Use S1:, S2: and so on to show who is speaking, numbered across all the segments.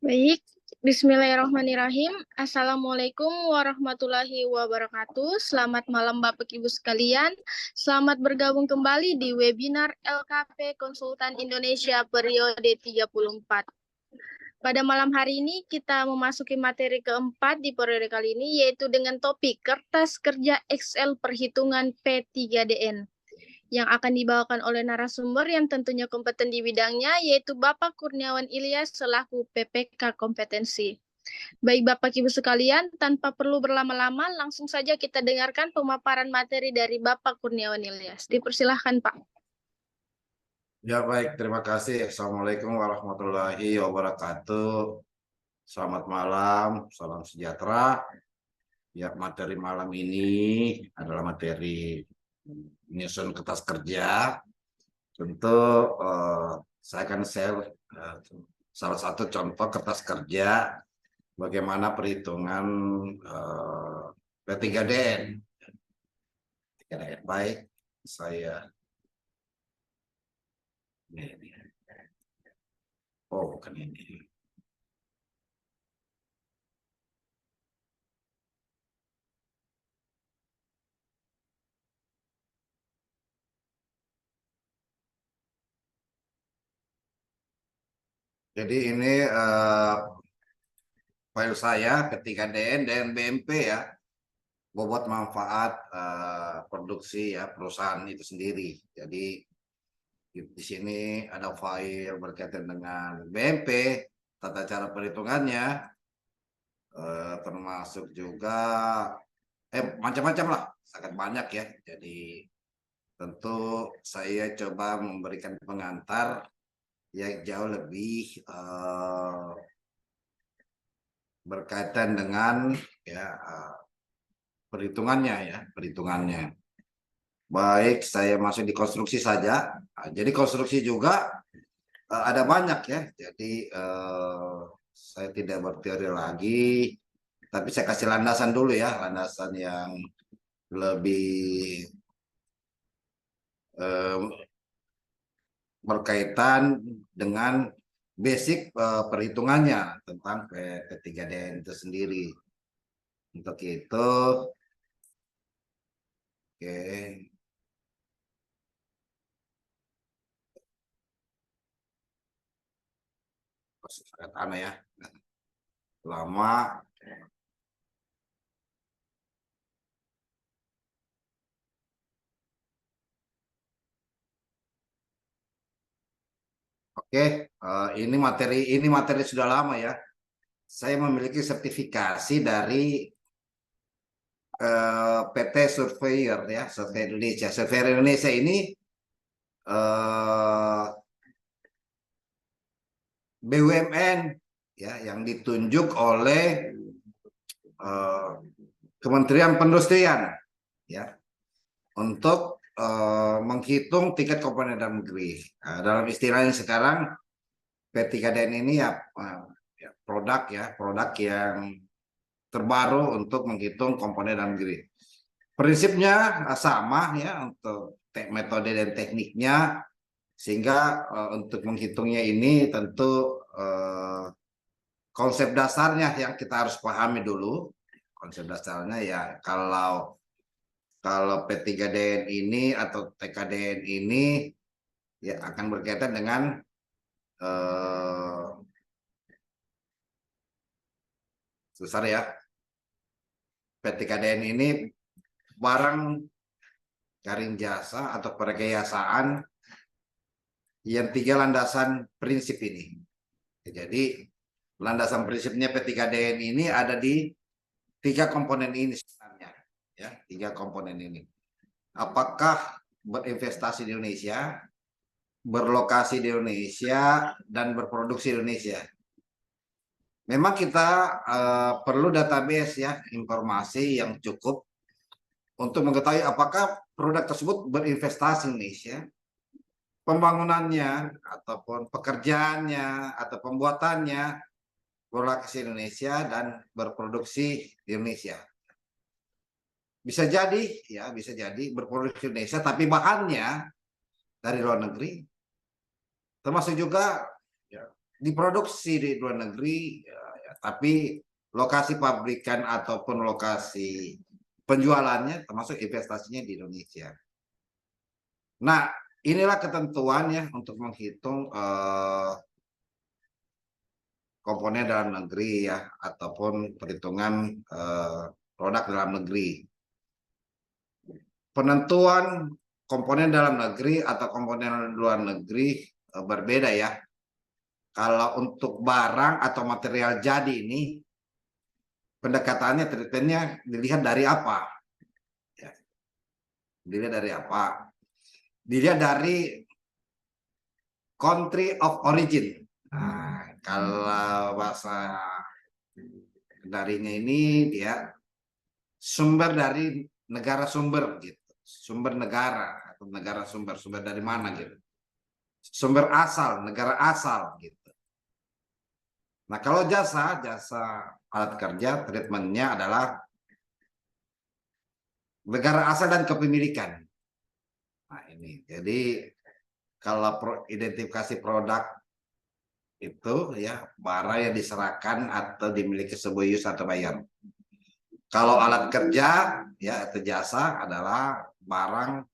S1: Baik, Bismillahirrahmanirrahim. Assalamualaikum warahmatullahi wabarakatuh. Selamat malam Bapak Ibu sekalian. Selamat bergabung kembali di webinar LKP Konsultan Indonesia periode 34. Pada malam hari ini kita memasuki materi keempat di periode kali ini, yaitu dengan topik Kertas Kerja Excel Perhitungan P3DN. Yang akan dibawakan oleh narasumber yang tentunya kompeten di bidangnya, yaitu Bapak Kurniawan Ilyas selaku PPK Kompetensi. Baik Bapak Ibu sekalian, tanpa perlu berlama-lama, langsung saja kita dengarkan pemaparan materi dari Bapak Kurniawan Ilyas. Dipersilahkan Pak.
S2: Ya baik, terima kasih. Assalamualaikum warahmatullahi wabarakatuh. Selamat malam, salam sejahtera. Ya, materi malam ini adalah materi menyusun kertas kerja. Tentu saya akan share salah satu contoh kertas kerja bagaimana perhitungan P3DN. Baik, saya ini. Oh, bukan ini. Jadi ini file saya P3DN dan BMP ya, bobot manfaat produksi ya perusahaan itu sendiri. Jadi di sini ada file berkaitan dengan BMP, tata cara perhitungannya, termasuk juga macam-macam lah, sangat banyak ya. Jadi tentu saya coba memberikan pengantar yang jauh lebih berkaitan dengan ya perhitungannya. Baik, saya masuk di konstruksi saja. Jadi konstruksi juga ada banyak ya. Jadi saya tidak berteori lagi, tapi saya kasih landasan dulu ya, landasan yang lebih berkaitan dengan basic perhitungannya tentang P3DN itu sendiri. Untuk itu, oke. Sangat aneh ya, lama. Oke, ini materi sudah lama ya. Saya memiliki sertifikasi dari PT Surveyor ya, Surveyor Indonesia. Surveyor Indonesia ini BUMN ya yang ditunjuk oleh Kementerian Perindustrian ya untuk menghitung tingkat komponen dalam negeri. Dalam istilahnya sekarang P3DN ini ya produk yang terbaru untuk menghitung komponen dalam negeri. Prinsipnya sama ya untuk metode dan tekniknya, sehingga untuk menghitungnya ini tentu konsep dasarnya yang kita harus pahami dulu. Konsep dasarnya ya kalau P3DN ini atau TKDN ini ya akan berkaitan dengan besar ya. P3DN ini barang garing jasa atau perkayasaan yang 3 landasan prinsip ini. Jadi landasan prinsipnya P3DN ini ada di 3 komponen ini sebenarnya ya, 3 komponen ini. Apakah berinvestasi di Indonesia, berlokasi di Indonesia, dan berproduksi di Indonesia. Memang kita perlu database ya, informasi yang cukup untuk mengetahui apakah produk tersebut berinvestasi di Indonesia, pembangunannya ataupun pekerjaannya atau pembuatannya berlokasi di Indonesia dan berproduksi di Indonesia. Bisa jadi berproduksi di Indonesia tapi bahannya dari luar negeri. Termasuk juga ya, diproduksi di luar negeri, tapi lokasi pabrikan ataupun lokasi penjualannya termasuk investasinya di Indonesia. Nah, inilah ketentuan ya untuk menghitung komponen dalam negeri ya, ataupun perhitungan produk dalam negeri. Penentuan komponen dalam negeri atau komponen luar negeri berbeda ya. Kalau untuk barang atau material jadi ini, pendekatannya, treatmentnya dilihat dari apa? Ya. Dilihat dari apa? Dilihat dari country of origin. Nah, kalau bahasa darinya ini dia sumber dari negara sumber gitu. Sumber negara atau negara sumber dari mana gitu. Sumber asal, negara asal gitu. Nah, kalau jasa alat kerja, treatmentnya adalah negara asal dan kepemilikan. Nah, ini. Jadi kalau identifikasi produk itu ya barang yang diserahkan atau dimiliki sebuah use atau bayar. Kalau alat kerja ya atau jasa adalah barang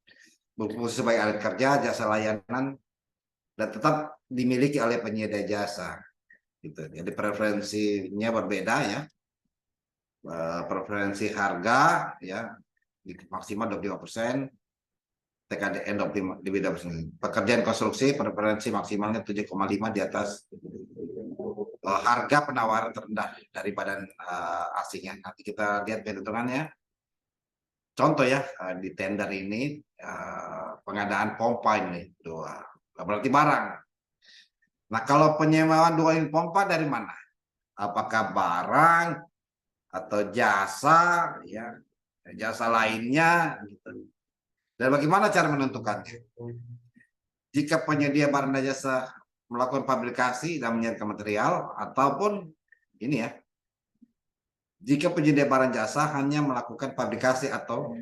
S2: berfungsi sebagai alat kerja, jasa layanan, dan tetap dimiliki oleh penyedia jasa. Gitu. Jadi preferensinya berbeda ya. Preferensi harga ya maksimal 25%, TKDN 25%. Pekerjaan konstruksi preferensi maksimalnya 7,5 di atas harga penawaran terendah dari badan asingnya. Nanti kita lihat perhitungannya. Contoh ya di tender ini pengadaan pompa ini dua, berarti barang. Nah, kalau penyewaan dua unit pompa dari mana? Apakah barang atau jasa ya, jasa lainnya gitu. Dan bagaimana cara menentukannya? Jika penyedia barang dan jasa melakukan fabrikasi dan menyiapkan material, ataupun ini ya, jika penyedia barang jasa hanya melakukan fabrikasi atau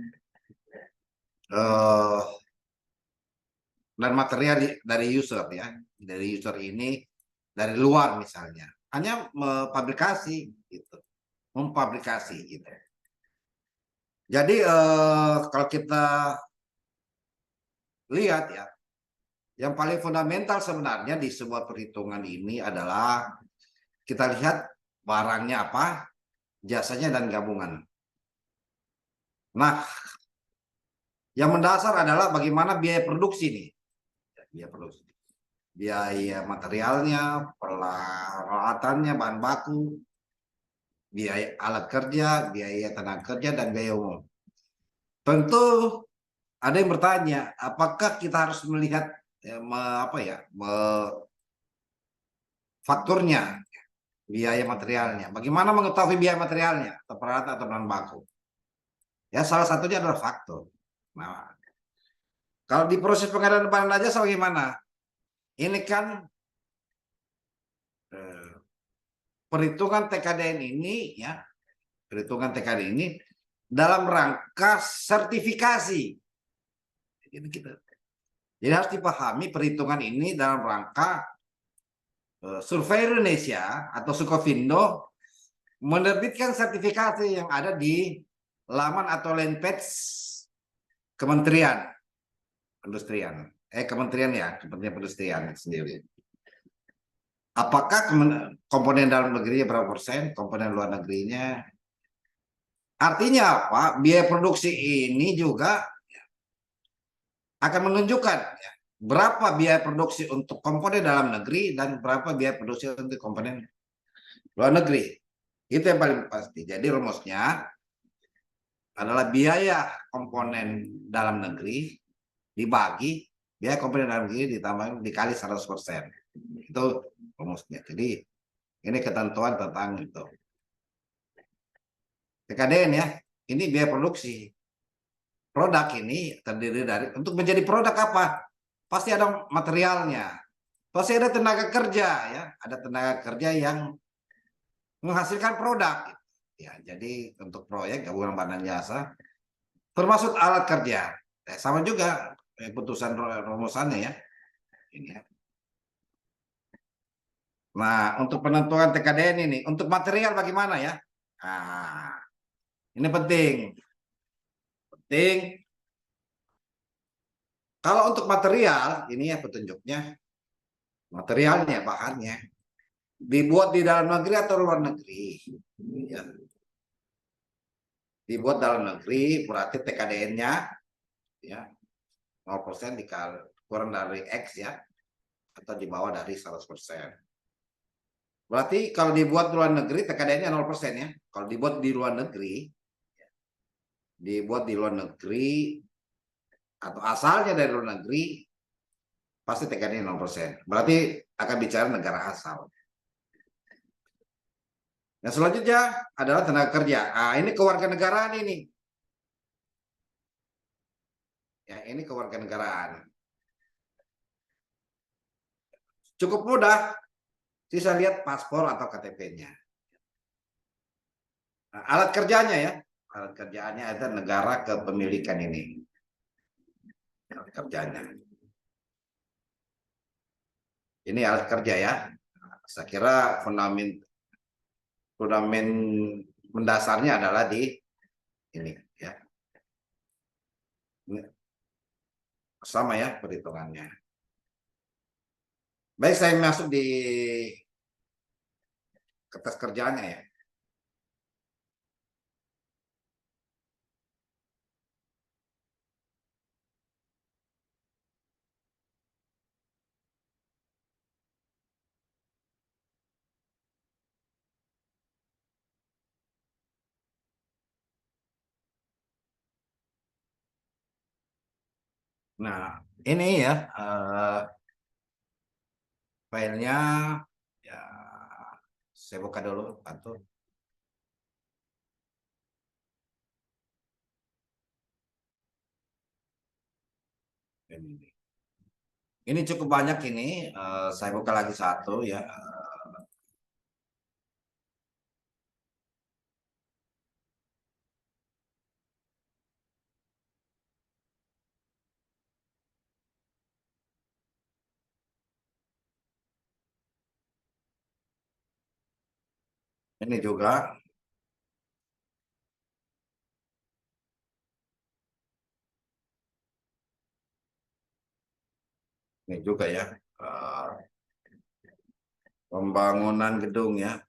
S2: dan material dari user ya, dari user ini dari luar misalnya, hanya memfabrikasi gitu, memfabrikasi gitu. Jadi kalau kita lihat ya, yang paling fundamental sebenarnya di sebuah perhitungan ini adalah kita lihat barangnya apa, jasanya dan gabungan. Nah, yang mendasar adalah bagaimana biaya produksi nih. Biaya produksi. Biaya materialnya, peralatannya, bahan baku, biaya alat kerja, biaya tenaga kerja, dan biaya umum. Tentu ada yang bertanya, apakah kita harus melihat fakturnya, biaya materialnya? Bagaimana mengetahui biaya materialnya, atau peralatan atau bahan baku? Ya, salah satunya adalah faktur. Nah, kalau di proses pengadaan barang dan jasa bagaimana? Ini kan perhitungan TKDN ini ya, perhitungan TKDN ini dalam rangka sertifikasi. Jadi harus dipahami perhitungan ini dalam rangka Survei Indonesia atau Sukovindo menerbitkan sertifikasi yang ada di laman atau landing page Kementerian Perindustrian. Kementerian Perindustrian sendiri. Apakah komponen dalam negerinya berapa persen, komponen luar negerinya? Artinya apa? Biaya produksi ini juga akan menunjukkan ya, berapa biaya produksi untuk komponen dalam negeri dan berapa biaya produksi untuk komponen luar negeri. Itu yang paling pasti. Jadi rumusnya adalah biaya komponen dalam negeri dibagi biaya komponen dalam negeri ditambah dikali 100%. Itu rumusnya. Jadi ini ketentuan tentang itu. TKDN ya, ini biaya produksi. Produk ini terdiri dari, untuk menjadi produk apa? Pasti ada materialnya. Pasti ada tenaga kerja ya, ada tenaga kerja yang menghasilkan produk. Ya, jadi untuk proyek gabungan barang jasa termasuk alat kerja. Sama juga putusan rumusannya ya. Ini ya. Nah, untuk penentuan TKDN ini, untuk material bagaimana ya? Nah, ini penting. Penting. Kalau untuk material, ini ya petunjuknya. Materialnya, bahannya. Dibuat di dalam negeri atau luar negeri. Ya. Dibuat dalam negeri, berarti TKDN-nya ya 0% dikali kurang dari X ya. Atau di bawah dari 100%. Berarti kalau dibuat di luar negeri, TKDN-nya 0% ya. Kalau dibuat di luar negeri, atau asalnya dari luar negeri, pasti TKDN 0%. Berarti akan bicara negara asal. Yang selanjutnya adalah tenaga kerja. Nah, ini kewarganegaraan ini. Ya, ini kewarganegaraan. Cukup mudah. Bisa lihat paspor atau KTP-nya. Nah, alat kerjanya ya. Alat kerjaannya ada negara kepemilikan ini. Alat kerjanya. Ini alat kerja ya. Saya kira fundament mendasarnya adalah di ini ya. Ini sama ya perhitungannya. Baik, saya masuk di kertas kerjanya ya. Nah, ini ya filenya ya, saya buka dulu atau ini cukup banyak ini. Saya buka lagi satu ya. Ini juga. Ini juga ya. Pembangunan gedung ya.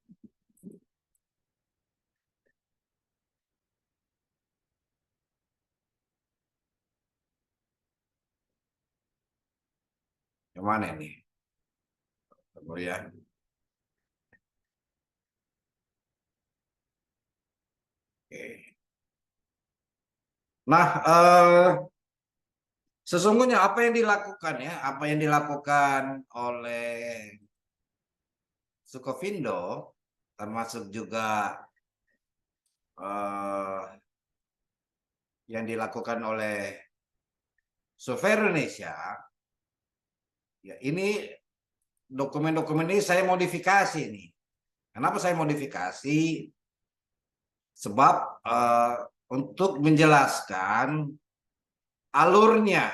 S2: Yang mana ini? Tunggu ya. Oke. Nah, sesungguhnya apa yang dilakukan ya? Apa yang dilakukan oleh Sukovindo, termasuk juga yang dilakukan oleh Survei Indonesia, ya ini dokumen-dokumen ini saya modifikasi nih. Kenapa saya modifikasi? Sebab untuk menjelaskan alurnya,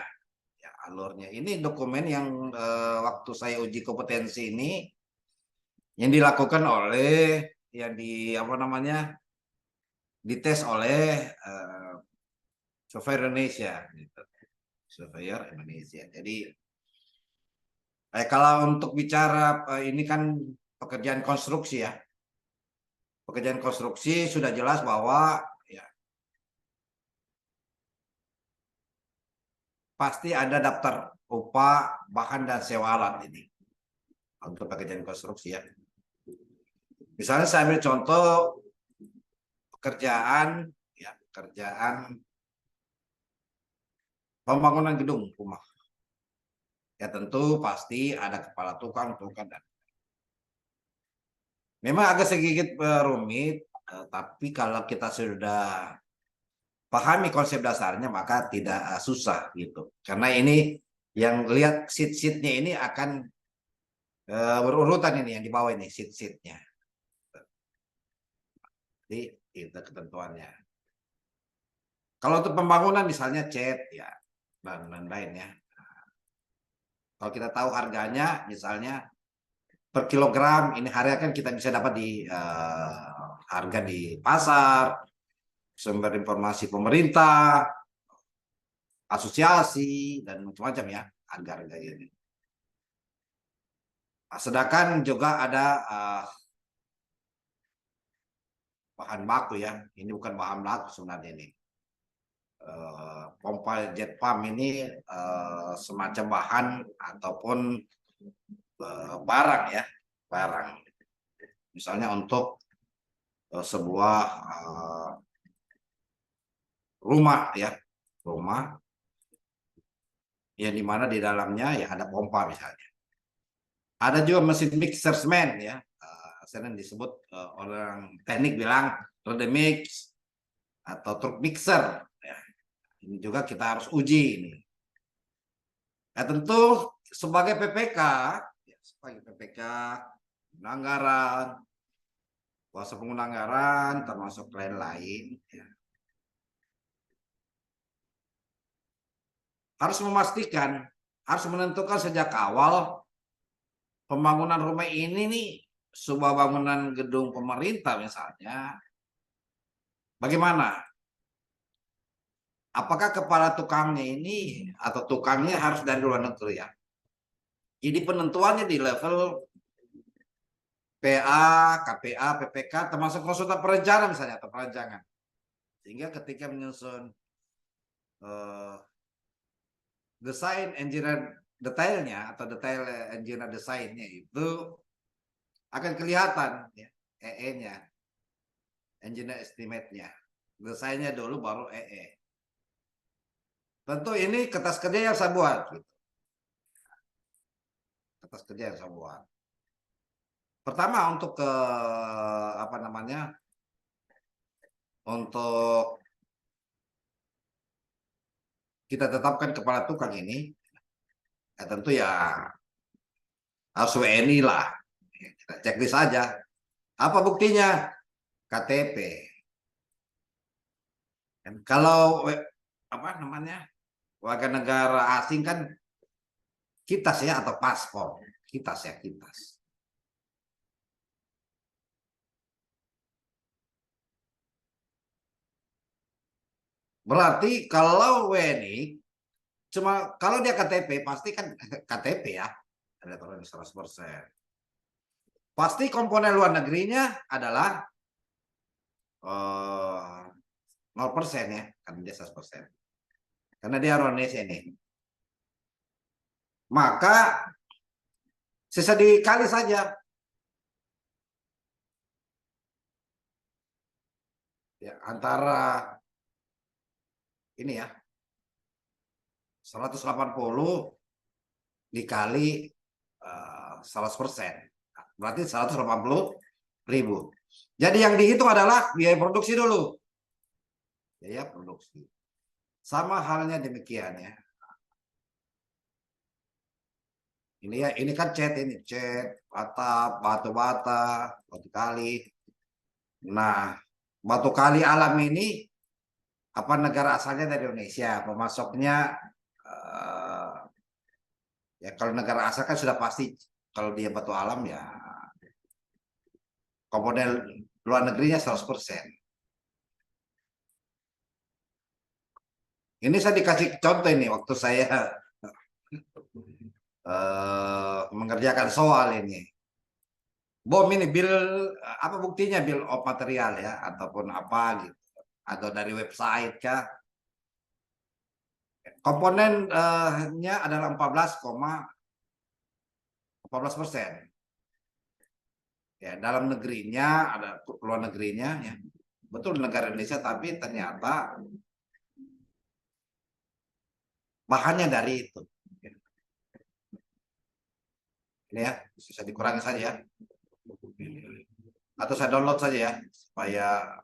S2: ya, alurnya ini dokumen yang waktu saya uji kompetensi ini yang dilakukan oleh yang di apa namanya dites oleh Surveyor Indonesia, gitu. Surveyor Indonesia. Jadi kalau untuk bicara ini kan pekerjaan konstruksi ya. Pekerjaan konstruksi sudah jelas bahwa ya, pasti ada daftar upah, bahan dan sewa alat ini untuk pekerjaan konstruksi ya. Misalnya saya ambil contoh pekerjaan ya, pekerjaan pembangunan gedung rumah. Ya tentu pasti ada kepala tukang dan memang agak sedikit rumit, tapi kalau kita sudah pahami konsep dasarnya maka tidak susah gitu. Karena ini yang lihat sheet-sheetnya ini akan berurutan ini yang di bawah ini sheet-sheetnya. Jadi itu ketentuannya. Kalau untuk pembangunan misalnya cat ya dan lain-lain ya. Kalau kita tahu harganya misalnya per kilogram. Ini harga kan kita bisa dapat di harga di pasar, sumber informasi pemerintah, asosiasi, dan macam-macam ya harga-harga ini. Nah, sedangkan juga ada bahan baku ya. Ini bukan bahan baku sebenarnya ini. Pompa jet pump ini semacam bahan ataupun barang ya, barang. Misalnya untuk sebuah rumah ya, rumah yang dimana di dalamnya ya ada pompa misalnya. Ada juga mesin mixer semen ya, sering disebut orang teknik bilang road mix atau truk mixer. Ya. Ini juga kita harus uji ini. Nah, tentu sebagai PPK, ya, sebagai PPK, anggaran, kuasa pengguna anggaran, termasuk lain-lain, ya, harus memastikan, harus menentukan sejak awal pembangunan rumah ini nih, sebuah bangunan gedung pemerintah misalnya, bagaimana? Apakah kepala tukangnya ini atau tukangnya harus dari luar negeri ya? Jadi penentuannya di level PA, KPA, PPK, termasuk konsultan perencanaan misalnya atau perancangan. Sehingga ketika menyusun desain engineer detailnya atau detail engineer desainnya itu akan kelihatan ya, EE-nya, engineer estimate-nya. Desainnya dulu baru EE. Tentu ini kertas kerja yang saya buat. Gitu. Kertas kerja yang saya buat. Pertama untuk ke apa namanya? Untuk kita tetapkan kepala tukang ini, ya tentu ya harus WNI lah. Kita checklist saja. Apa buktinya? KTP. Dan kalau apa namanya warga negara asing kan kitas ya atau paspor, kitas ya kitas. Berarti kalau WNI cuma kalau dia KTP pasti kan KTP ya ada turun 100%. Pasti komponen luar negerinya adalah 0% ya, kan dia 100%. Karena dia orang Indonesia ini. Maka sisa dikali saja. Ya, antara ini ya 180 dikali 100%. Berarti 180.000. Jadi yang dihitung adalah biaya produksi dulu. Biaya produksi. Sama halnya demikian ya. Ini ya, ini kan cat ini, cat, atap, batu bata, batu kali. Nah, batu kali alam ini apa negara asalnya dari Indonesia, pemasoknya ya kalau negara asal kan sudah pasti kalau dia batu alam ya komponen luar negerinya 100%. Ini saya dikasih contoh ini waktu saya mengerjakan soal ini. Bom ini bill apa buktinya bill of material ya ataupun apa gitu atau dari website kah? Komponennya adalah 14,14%. Ya, dalam negerinya ada luar negerinya ya. Betul negara Indonesia tapi ternyata bahannya dari itu. Ini ya, bisa dikurangi saja ya. Atau saya download saja ya supaya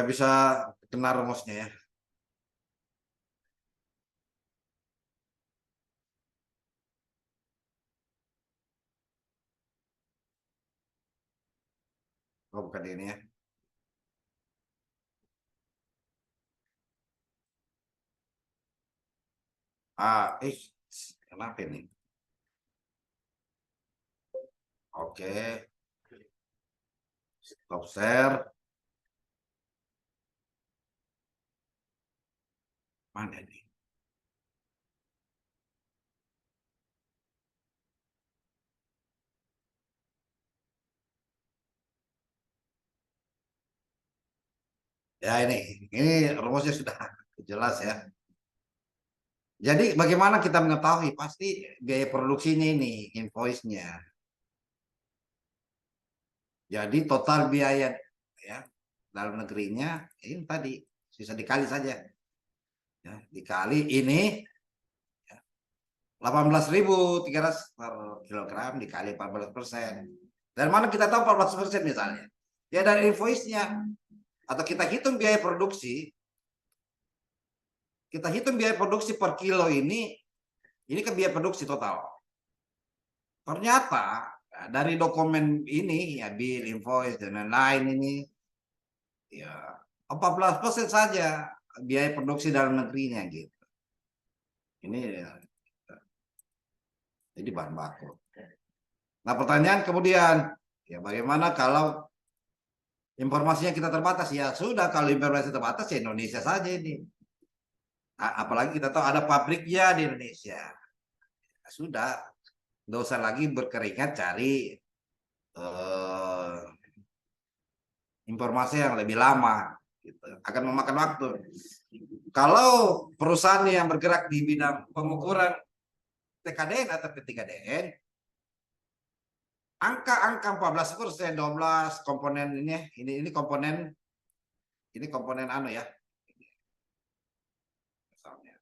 S2: bisa kena rumusnya ya. Oh, bukan ini ya. Kenapa ini? Oke, stop share. Mana ini? Ya ini rumusnya sudah jelas ya. Jadi bagaimana kita mengetahui? Pasti biaya produksinya ini, invoice-nya. Jadi total biaya ya dalam negerinya ini tadi bisa dikali saja. Ya, dikali ini 18.300 per kilogram dikali 14%. Dari mana kita tahu 14% misalnya? Ya dari invoice-nya. Atau kita hitung biaya produksi. Kita hitung biaya produksi per kilo ini kan biaya produksi total. Ternyata dari dokumen ini ya bill, invoice dan lain-lain ini ya 14% saja biaya produksi dalam negerinya gitu. Ini ya, jadi bahan baku. Nah pertanyaan kemudian ya bagaimana kalau informasinya kita terbatas? Ya sudah, kalau informasi terbatas ya Indonesia saja ini. Apalagi kita tahu ada pabriknya di Indonesia. Ya, sudah, nggak usah lagi berkeringat cari eh, informasi yang lebih lama. Gitu. Akan memakan waktu. Kalau perusahaan yang bergerak di bidang pengukuran TKDN atau P3DN, angka-angka 14%, 12 komponen ini komponen anu ya. Misalnya.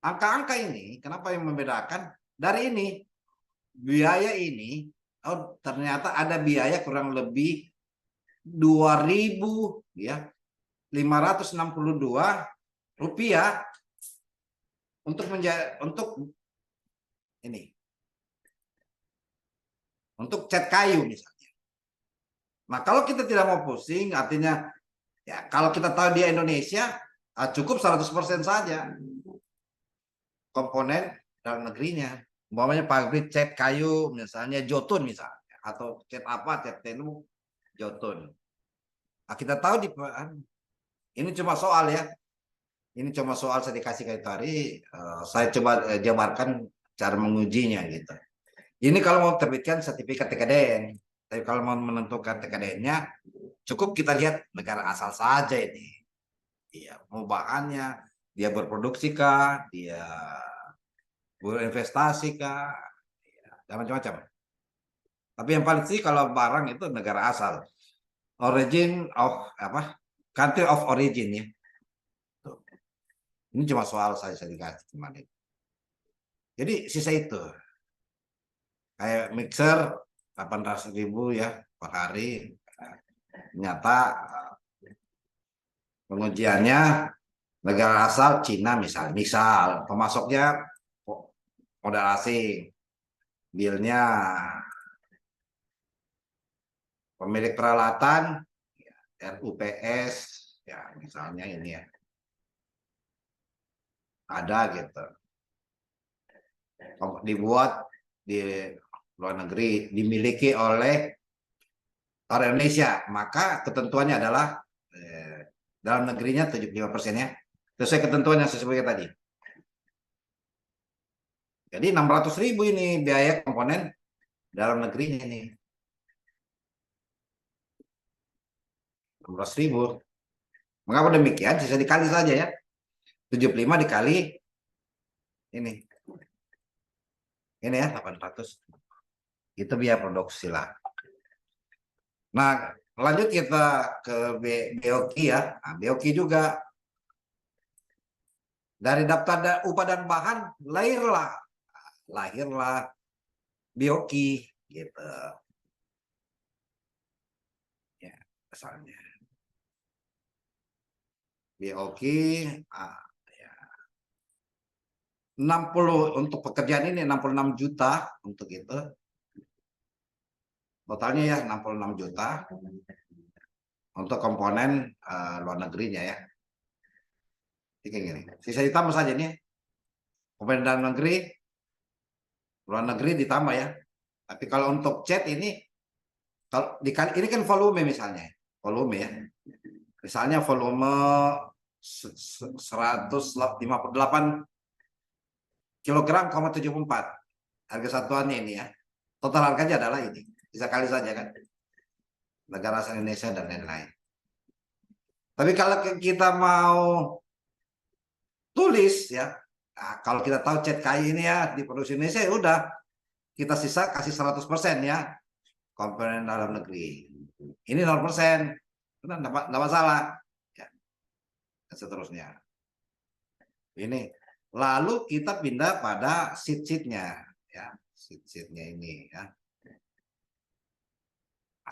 S2: Angka-angka ini, kenapa yang membedakan? Dari ini, biaya ini, oh ternyata ada biaya kurang lebih 2.000 ya, 562 rupiah untuk ini, untuk cat kayu misalnya. Nah kalau kita tidak mau pusing, artinya ya kalau kita tahu di Indonesia cukup 100% saja komponen dalam negerinya. Umpamanya pabrik cat kayu misalnya Jotun misalnya, atau cat apa, cat tenu Jotun. Nah, kita tahu ini cuma soal ya. Ini cuma soal saya dikasih kayak tadi, saya coba jabarkan cara mengujinya gitu. Ini kalau mau terbitkan sertifikat TKDN, tapi kalau mau menentukan TKDN-nya, cukup kita lihat negara asal saja ini. Iya, mau bahannya, dia berproduksi kah, dia berinvestasi kah, dan macam-macam. Tapi yang paling sih kalau barang itu negara asal, origin of apa, country of origin ya. Tuh. Ini cuma soal saya dikasih kemarin. Jadi sisa itu kayak mixer 800.000 ya per hari. Ternyata pengujiannya negara asal Cina misal pemasoknya modal asing, bilnya pemilik peralatan RUPS ya misalnya ini ya ada gitu, dibuat di luar negeri, dimiliki oleh orang Indonesia, maka ketentuannya adalah dalam negerinya 75% ya, sesuai ketentuan yang saya sebutkan tadi. Jadi 600.000 ini biaya komponen dalam negerinya ini. 16.000. Mengapa demikian? Bisa dikali saja ya. 75 dikali ini. Ini ya 800. Itu biaya produksi lah. Nah, lanjut kita ke BOQ ya. Nah, BOQ juga dari daftar upah dan bahan lahirlah BOQ gitu. Ya, misalnya. BOQ 60 untuk pekerjaan ini 66 juta untuk itu. Totalnya ya 66 juta untuk komponen luar negerinya ya. Jadi gini. Sisa ditambah saja nih. Komponen dalam negeri, luar negeri ditambah ya. Tapi kalau untuk chat ini, kalau dikali ini kan volume misalnya, volume ya. Misalnya volume 158 kilogram, 74 harga satuannya ini ya. Total harganya adalah ini. Bisa kali saja kan. Negara asal Indonesia dan lain-lain. Tapi kalau kita mau tulis ya, nah, kalau kita tahu cat KI ini ya di produksi Indonesia ya udah kita sisa kasih 100% ya komponen dalam negeri. Ini 0%, enggak masalah. Ya, dan seterusnya. Ini lalu kita pindah pada sheet-sheetnya ya, sheet-sheetnya ini ya.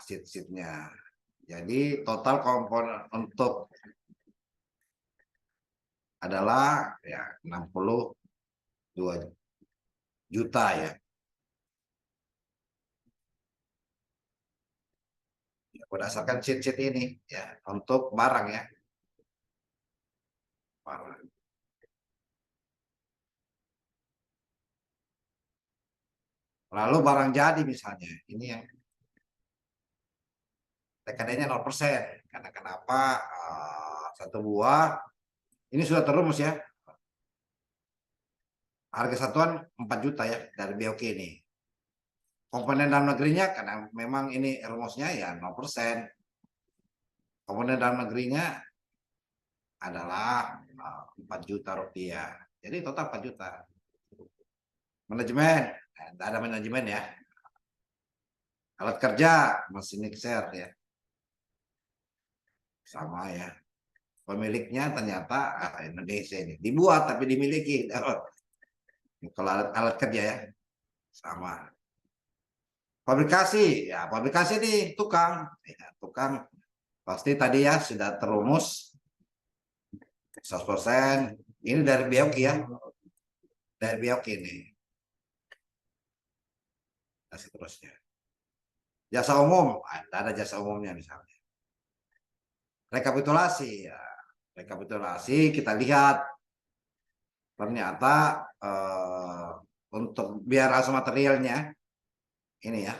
S2: Sheet-sheetnya. Jadi total komponen untuk adalah ya 62 juta ya. Berdasarkan sheet-sheet ini ya untuk barang ya. Barang. Lalu barang jadi misalnya, ini yang TKD-nya 0%. Karena kenapa? Satu buah ini sudah terumus ya. Harga satuan 4 juta ya dari BOK ini. Komponen dalam negerinya karena memang ini rumusnya ya 0%. Komponen dalam negerinya adalah 4 juta rupiah. Jadi total 4 juta. Manajemen, tidak ada manajemen ya. Alat kerja, mesin mixer ya. Sama ya. Pemiliknya ternyata Indonesia ini. Dibuat tapi dimiliki. Kalau alat kerja ya. Sama. Fabrikasi, ya fabrikasi nih tukang. Ya, tukang pasti tadi ya sudah terumus 100%. Ini dari BOK ya. Dari BOK ini. Dan seterusnya. Jasa umum, ada jasa umumnya misalnya. Rekapitulasi, ya. Rekapitulasi kita lihat ternyata untuk biaya hasil materialnya ini ya,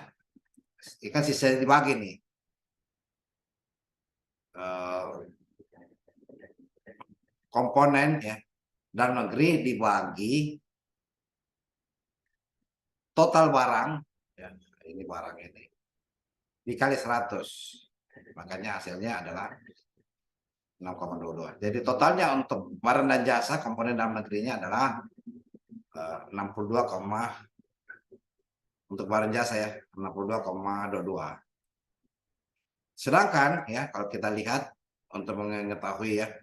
S2: ikan sisa dibagi nih. Komponen ya dalam negeri dibagi total barang ya, ini barang ini dikali 100, makanya hasilnya adalah 6,22. Jadi totalnya untuk barang dan jasa komponen dalam negerinya adalah 62, untuk barang jasa ya 62,22. Sedangkan ya kalau kita lihat untuk mengetahui ya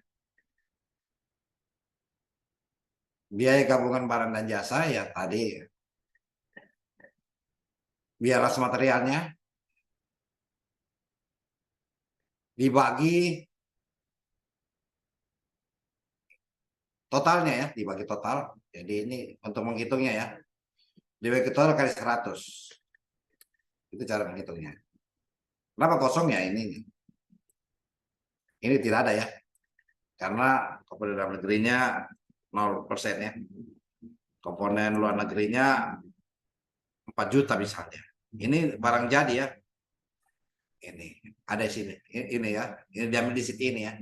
S2: biaya gabungan barang dan jasa ya tadi biaya ras materialnya dibagi totalnya ya, dibagi total. Jadi ini untuk menghitungnya ya. Dibagi total kali 100. Itu cara menghitungnya. Kenapa kosong ya ini? Ini tidak ada ya. Karena komponen dalam negerinya 0% ya. Komponen luar negerinya 4 juta misalnya. Ini barang jadi ya. Ini ada di sini. Ini ya. Ini diambil di sini ini ya.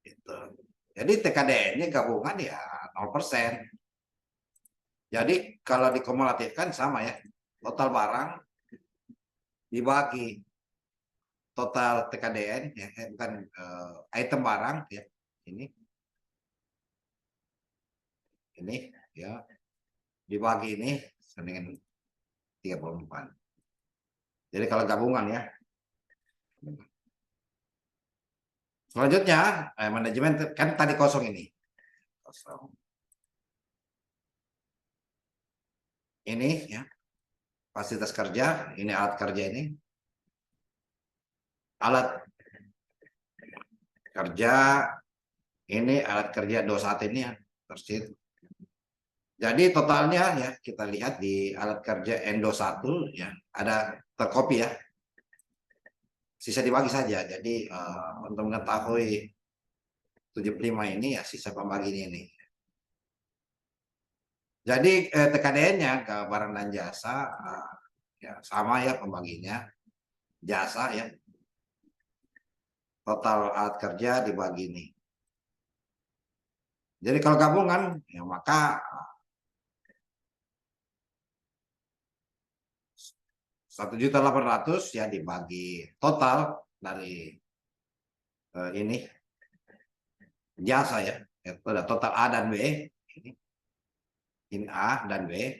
S2: Gitu. Jadi TKDN-nya gabungan ya 0%. Jadi kalau dikumulatifkan sama ya. Total barang dibagi total TKDN ya, bukan item barang ya. Ini ya dibagi ini dengan 34. Jadi kalau gabungan ya. Selanjutnya manajemen kan tadi kosong ini. Kosong. Ini ya. Fasilitas kerja, ini alat kerja ini. Alat kerja ini alat kerja 21 ini ya. Tersit. Jadi totalnya ya kita lihat di alat kerja Endo 1 ya ada terkopi ya. Sisa dibagi saja. Jadi untuk mengetahui 75 ini ya sisa pembagi ini. Jadi TKDN-nya ke barang dan jasa ya sama ya pembaginya. Jasa ya. Total alat kerja dibagi ini. Jadi kalau gabungan ya maka 1.800.000 ya dibagi total dari ini jasa ya. Itu ada total A dan B. Ini A dan B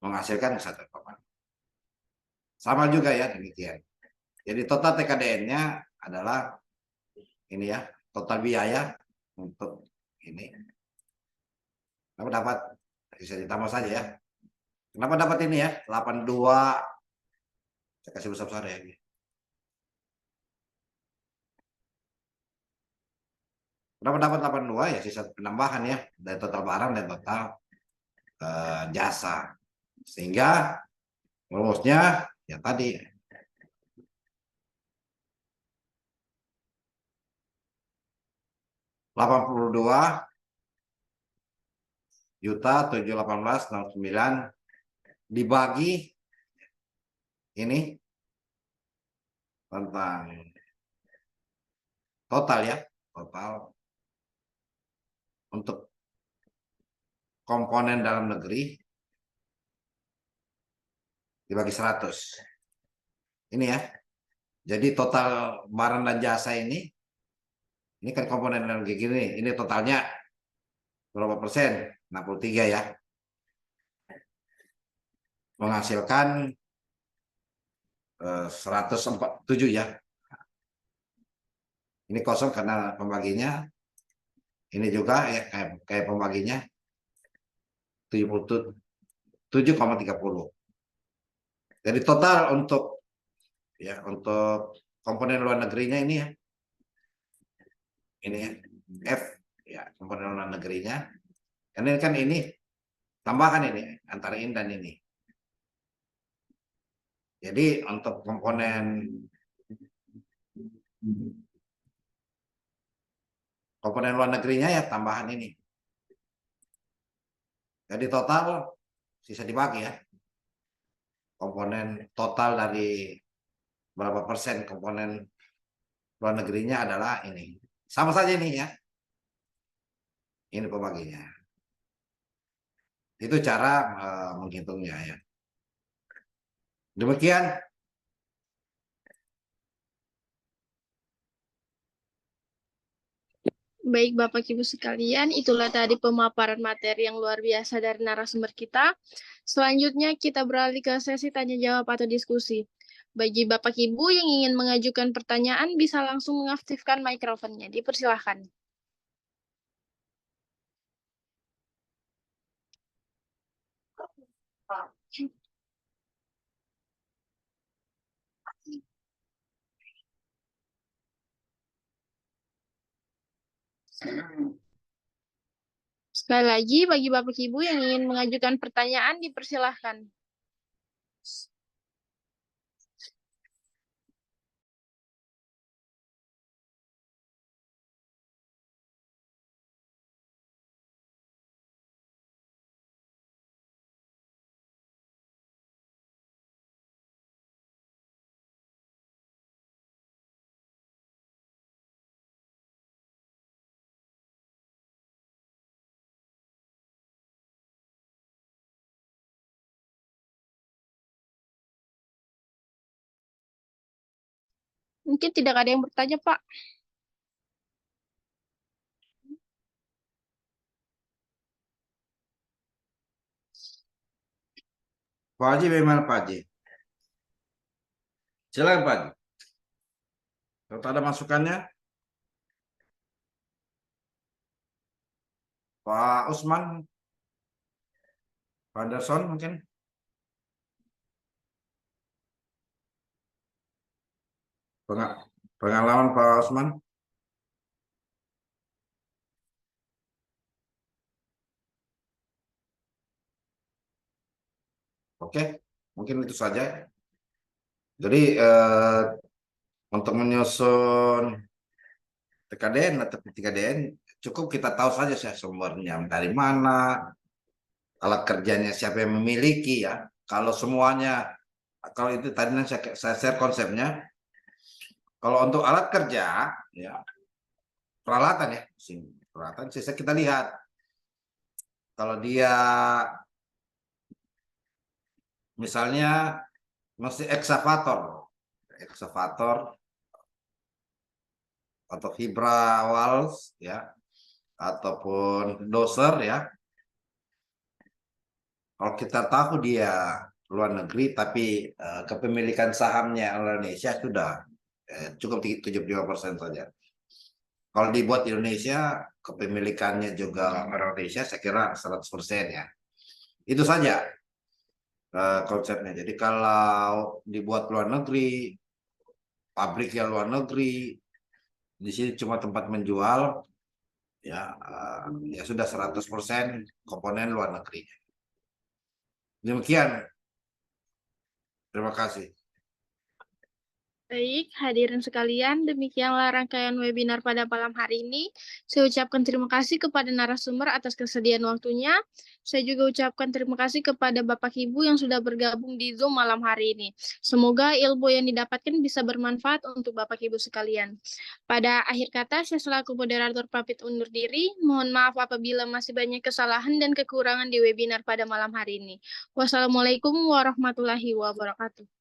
S2: menghasilkan 1,4. Sama juga ya demikian. Jadi total TKDN-nya adalah ini ya, total biaya untuk ini. Kenapa dapat? Bisa ditambah saja ya. Kenapa dapat ini ya? 82. Saya kasih besar-besar ya. Kenapa dapat 82 ya? Sisa penambahan ya dari total barang dan total jasa. Sehingga rumusnya ya tadi 82.718.09 dibagi ini tentang total ya, total untuk komponen dalam negeri dibagi 100. Ini ya. Jadi total barang dan jasa ini kan komponen dalam negeri gini, ini totalnya berapa persen? 63 ya. Menghasilkan 147 ya. Ini kosong karena pembaginya. Ini juga ya kayak pembaginya 77,30. Jadi total untuk komponen luar negerinya ini ya. Ini ya, F ya komponen luar negerinya. Karena kan ini tambahan ini antara ini dan ini. Jadi untuk komponen luar negerinya ya tambahan ini. Jadi total sisa dibagi ya. Komponen total dari berapa persen komponen luar negerinya adalah ini. Sama saja ini ya. Ini pembaginya. Itu cara menghitungnya ya. Demikian.
S1: Baik Bapak Ibu sekalian, itulah tadi pemaparan materi yang luar biasa dari narasumber kita. Selanjutnya kita beralih ke sesi tanya jawab atau diskusi. Bagi Bapak Ibu yang ingin mengajukan pertanyaan bisa langsung mengaktifkan mikrofonnya. Dipersilahkan. Sekali lagi, bagi Bapak Ibu yang ingin mengajukan pertanyaan, dipersilahkan. Mungkin tidak ada yang bertanya, Pak.
S2: Pak Haji bagaimana Pak Haji? Silakan Pak Haji. Kalau ada masukannya, Pak Usman, Pak Anderson mungkin. Pengalaman Pak Usman. Oke, mungkin itu saja. Jadi untuk menyusun TKDN atau P3DN cukup kita tahu saja sih sumbernya dari mana, alat kerjanya siapa yang memiliki ya. Kalau semuanya, kalau itu tadi yang saya share konsepnya. Kalau untuk alat kerja, ya peralatan ya, peralatan sisa kita lihat. Kalau dia misalnya masih eksavator atau vibra walls ya, ataupun doser ya. Kalau kita tahu dia luar negeri tapi kepemilikan sahamnya Indonesia sudah cukup 75% saja. Kalau dibuat di Indonesia, kepemilikannya juga orang Indonesia, saya kira 100% ya. Itu saja konsepnya. Jadi kalau dibuat luar negeri, pabriknya luar negeri, di sini cuma tempat menjual, ya ya sudah 100% komponen luar negeri. Demikian. Terima kasih.
S1: Baik, hadirin sekalian, demikianlah rangkaian webinar pada malam hari ini. Saya ucapkan terima kasih kepada narasumber atas kesediaan waktunya. Saya juga ucapkan terima kasih kepada Bapak Ibu yang sudah bergabung di Zoom malam hari ini. Semoga ilmu yang didapatkan bisa bermanfaat untuk Bapak Ibu sekalian. Pada akhir kata, saya selaku moderator pamit undur diri. Mohon maaf apabila masih banyak kesalahan dan kekurangan di webinar pada malam hari ini. Wassalamualaikum warahmatullahi wabarakatuh.